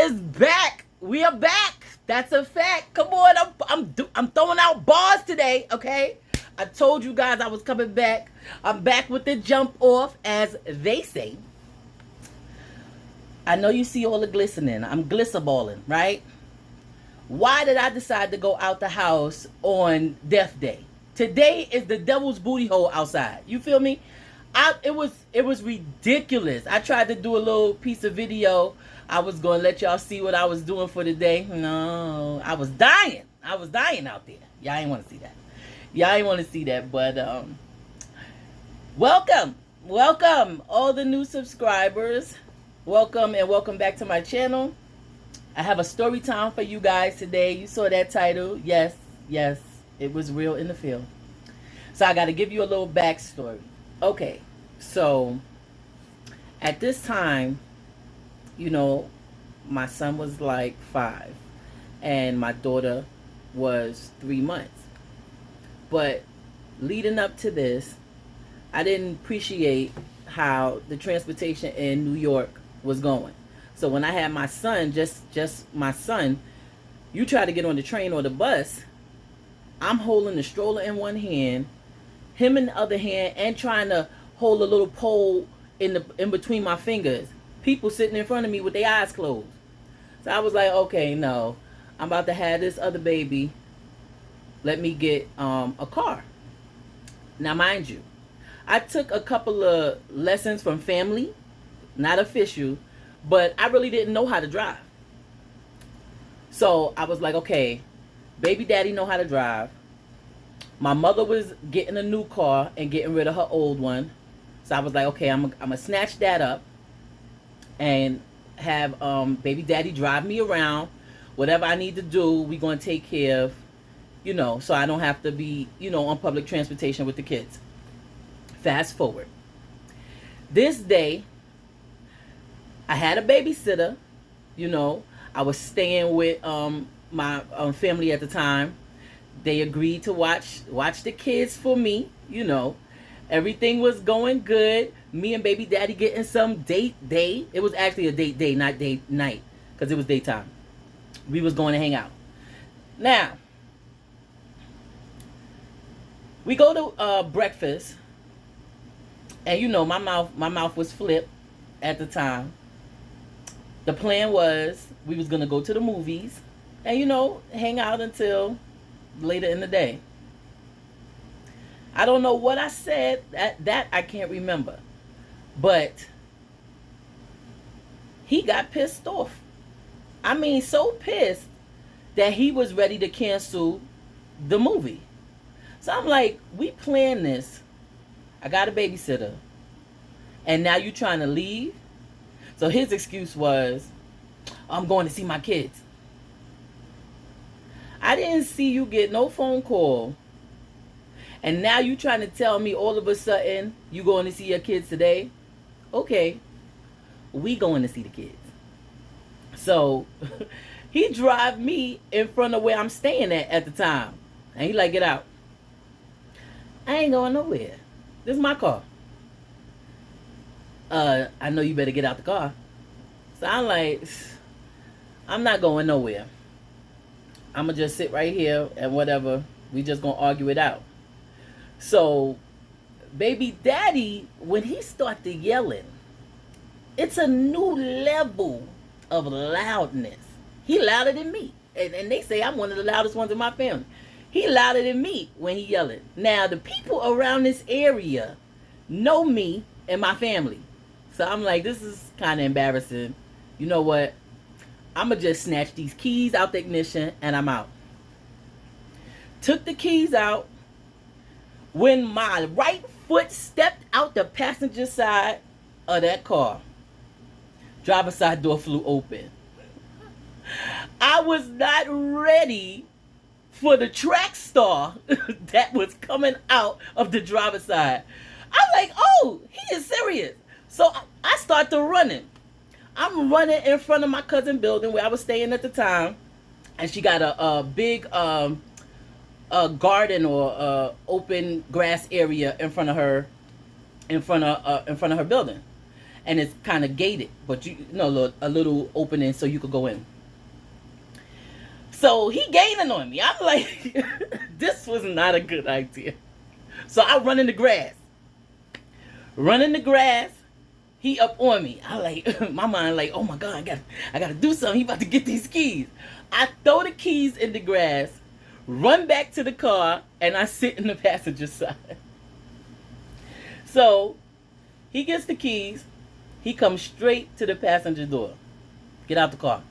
is back. We are back. That's a fact. Come on, I'm throwing out bars today. Okay, I told you guys I was coming back. I'm back with the jump off, as they say. I know you see all the glistening. I'm glisserballing, right? Why did I decide to go out the house on Death Day? Today is the devil's booty hole outside. You feel me? It was ridiculous. I tried to do a little piece of video. I was going to let y'all see what I was doing for the day. No, I was dying. I was dying out there. Y'all ain't want to see that. Y'all ain't want to see that. But welcome all the new subscribers. Welcome and welcome back to my channel. I have a story time for you guys today. You saw that title. Yes, it was real in the field. So I got to give you a little backstory. Okay, so at this time, you know, my son was like 5 and my daughter was 3 months. But leading up to this, I didn't appreciate how the transportation in New York was going. So when I had my son, just my son, you try to get on the train or the bus, I'm holding the stroller in one hand, him in the other hand, and trying to hold a little pole in between my fingers. People sitting in front of me with their eyes closed. So I was like, okay, no, I'm about to have this other baby. Let me get a car. Now, mind you, I took a couple of lessons from family, not official, but I really didn't know how to drive. So I was like, okay, baby daddy know how to drive. My mother was getting a new car and getting rid of her old one. So I was like, okay, I'm gonna snatch that up and have baby daddy drive me around. Whatever I need to do, we're gonna take care of, you know, so I don't have to be, you know, on public transportation with the kids. Fast forward. This day, I had a babysitter, you know. I was staying with my family at the time. They agreed to watch the kids for me, you know. Everything was going good. Me and baby daddy getting some date day. It was actually a date day, not date night, because it was daytime. We was going to hang out. Now, we go to breakfast, and you know my mouth was flipped at the time. The plan was we was gonna go to the movies, and you know, hang out until later in the day. I don't know what I said, that I can't remember. But he got pissed off. I mean, so pissed that he was ready to cancel the movie. So I'm like, we planned this. I got a babysitter. And now you trying to leave? So his excuse was, I'm going to see my kids. I didn't see you get no phone call. And now you trying to tell me all of a sudden you going to see your kids today? Okay, we going to see the kids. So he drive me in front of where I'm staying at the time. And he like, get out. I ain't going nowhere. This is my car. I know you better get out the car. So I'm like, I'm not going nowhere. I'm going to just sit right here and whatever. We just going to argue it out. So, baby daddy, when he started yelling, it's a new level of loudness. He louder than me. And they say I'm one of the loudest ones in my family. He louder than me when he yelling. Now, the people around this area know me and my family. So I'm like, this is kind of embarrassing. You know what? I'm going to just snatch these keys out the ignition and I'm out. Took the keys out. When my right foot stepped out the passenger side of that car, driver's side door flew open. I was not ready for the track star that was coming out of the driver's side. I'm like, oh, he is serious. So I start to running. I'm running in front of my cousin building where I was staying at the time. And she got a big garden or open grass area in front of her building. and it's kind of gated, but you know, a little opening so you could go in. So he gaining on me. I'm like, this was not a good idea. So I run in the grass. Run in the grass. He up on me. I like, my mind like, oh my God, I gotta do something. He about to get these keys. I throw the keys in the grass, run back to the car, and I sit in the passenger side. So he gets the keys. He comes straight to the passenger door. Get out the car.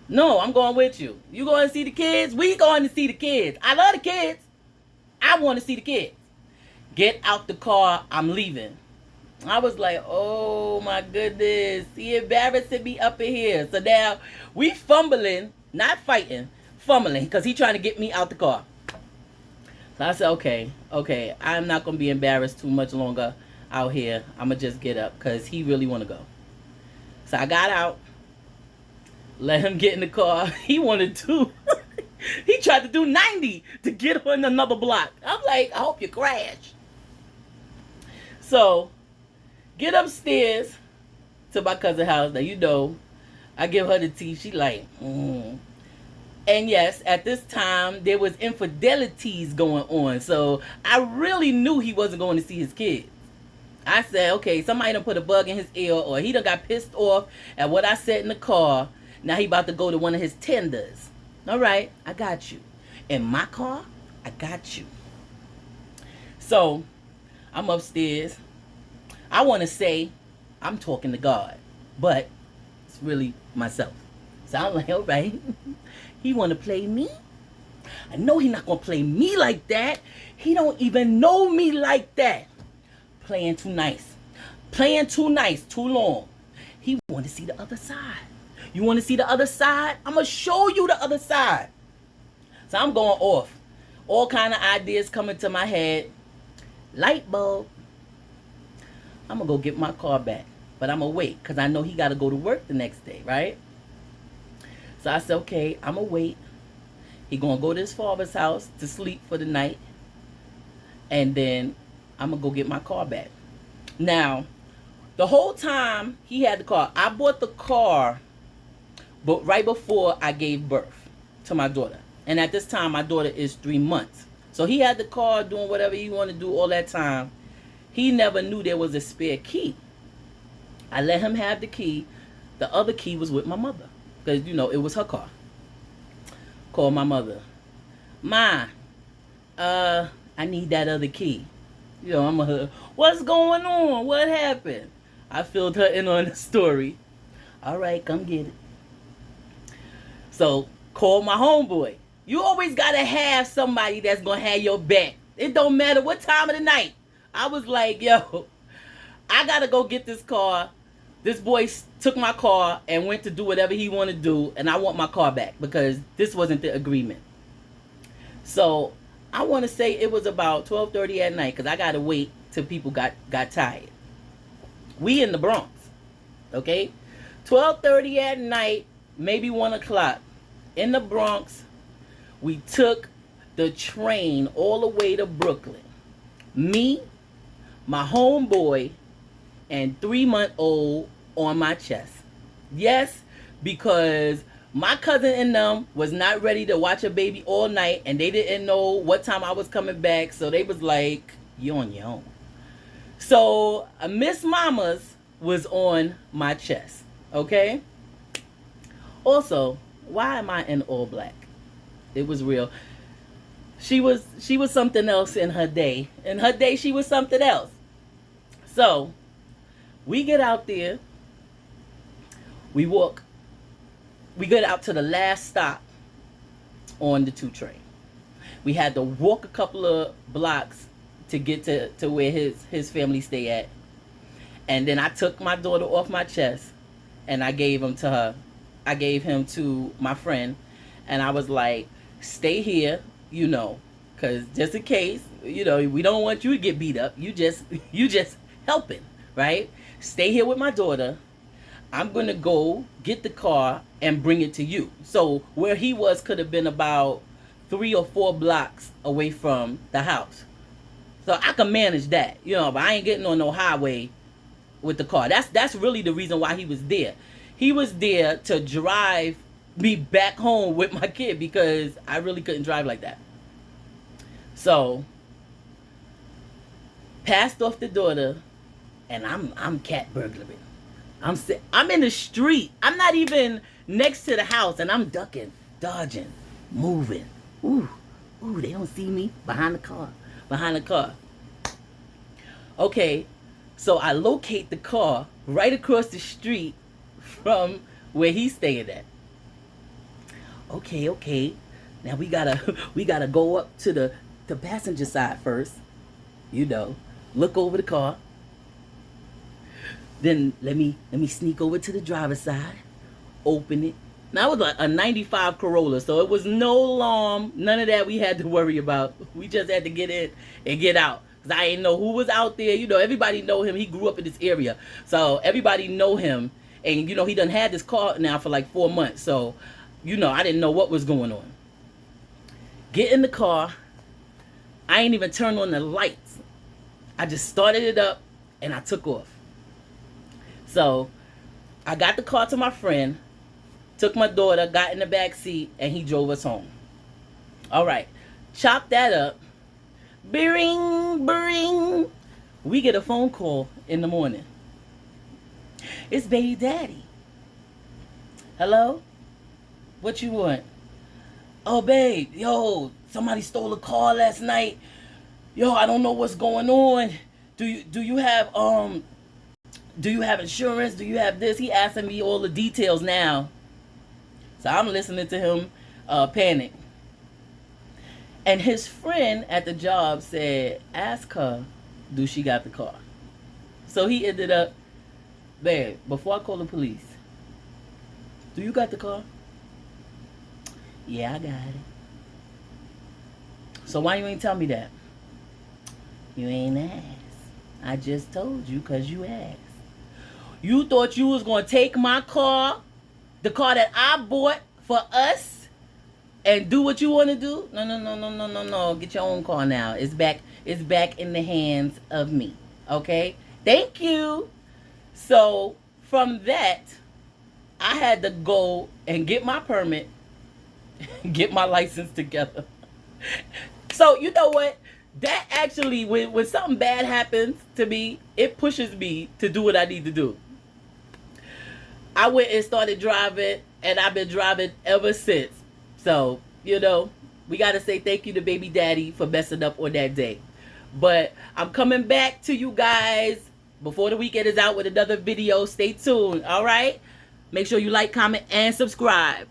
No, I'm going with you. You going to see the kids? We going to see the kids. I love the kids. I want to see the kids. Get out the car. I'm leaving. I was like, oh my goodness. He embarrassing me up in here. So now we fumbling, not fighting, fumbling, because he trying to get me out the car. So I said, okay, I'm not going to be embarrassed too much longer out here. I'm going to just get up because he really want to go. So I got out, let him get in the car. He wanted to. He tried to do 90 to get on another block. I'm like, I hope you crash. So get upstairs to my cousin's house. Now, you know, I give her the tea. She like, And yes, at this time, there was infidelities going on. So I really knew he wasn't going to see his kids. I said, okay, somebody done put a bug in his ear, or he done got pissed off at what I said in the car. Now he about to go to one of his tenders. All right, I got you. In my car, I got you. So I'm upstairs. I want to say I'm talking to God, but it's really myself. So I'm like, all right, he want to play me? I know he not going to play me like that. He don't even know me like that. Playing too nice. Playing too nice, too long. He want to see the other side. You want to see the other side? I'm going to show you the other side. So I'm going off. All kind of ideas coming to my head. Light bulb. I'm going to go get my car back. But I'm going to wait because I know he got to go to work the next day, right? So I said, okay, I'm going to wait. He going to go to his father's house to sleep for the night. And then I'm going to go get my car back. Now, the whole time he had the car, I bought the car but right before I gave birth to my daughter. And at this time, my daughter is 3 months. So he had the car doing whatever he wanted to do all that time. He never knew there was a spare key. I let him have the key. The other key was with my mother. Because, you know, it was her car. Called my mother. Ma, I need that other key. You know, I'm a, what's going on? What happened? I filled her in on the story. All right, come get it. So, call my homeboy. You always got to have somebody that's going to have your back. It don't matter what time of the night. I was like, yo, I got to go get this car. This boy took my car and went to do whatever he wanted to do, and I want my car back because this wasn't the agreement. So, I want to say it was about 12:30 at night because I got to wait till people got tired. We in the Bronx, okay? 12:30 at night, maybe 1 o'clock. In the Bronx, we took the train all the way to Brooklyn. Me, my homeboy, and 3-month-old on my chest. Yes, because my cousin and them was not ready to watch a baby all night, and they didn't know what time I was coming back, so they was like, you on your own. So, Miss Mama's was on my chest, okay? Also, why am I in all black? It was real. She was something else in her day. In her day, she was something else. So, we get out there. We walk. We get out to the last stop on the 2 train. We had to walk a couple of blocks to get to where his family stay at. And then I took my daughter off my chest and I gave him to her. I gave him to my friend, and I was like, stay here, you know, because just in case, you know, we don't want you to get beat up. You just helping, right? Stay here with my daughter. I'm going to go get the car and bring it to you. So where he was could have been about 3 or 4 blocks away from the house. So I can manage that, you know, but I ain't getting on no highway with the car. That's really the reason why he was there. He was there to drive me back home with my kid because I really couldn't drive like that. So passed off the daughter, and I'm cat burglaring. I'm in the street. I'm not even next to the house, and I'm ducking, dodging, moving. Ooh, they don't see me behind the car. Okay, so I locate the car right across the street from where he's staying at. Okay. Now we gotta go up to the passenger side first. Look over the car. Then let me sneak over to the driver's side, open it. Now it was like a 95 Corolla, so it was no alarm, none of that we had to worry about. We just had to get in and get out. Cause I didn't know who was out there. Everybody know him. He grew up in this area. So everybody know him. And he done had this car now for like 4 months. So, I didn't know what was going on. Get in the car. I ain't even turned on the lights. I just started it up and I took off. So I got the car to my friend, took my daughter, got in the back seat, and he drove us home. All right. Chop that up. Bing. We get a phone call in the morning. It's baby daddy. Hello? What you want? Oh, babe. Yo, somebody stole a car last night. Yo, I don't know what's going on. Do you have insurance? Do you have this? He asking me all the details now. So I'm listening to him panic. And his friend at the job said, ask her, do she got the car? So he ended up, babe, before I call the police, do you got the car? Yeah, I got it. So why you ain't tell me that? You ain't asked. I just told you because you asked. You thought you was going to take my car, the car that I bought for us, and do what you want to do? No. Get your own car now. It's back in the hands of me. Okay? Thank you. So from that, I had to go and get my permit, get my license together. So you know what? That actually, when something bad happens to me, it pushes me to do what I need to do. I went and started driving, and I've been driving ever since. So, we got to say thank you to baby daddy for messing up on that day. But I'm coming back to you guys before the weekend is out with another video. Stay tuned, all right? Make sure you like, comment, and subscribe.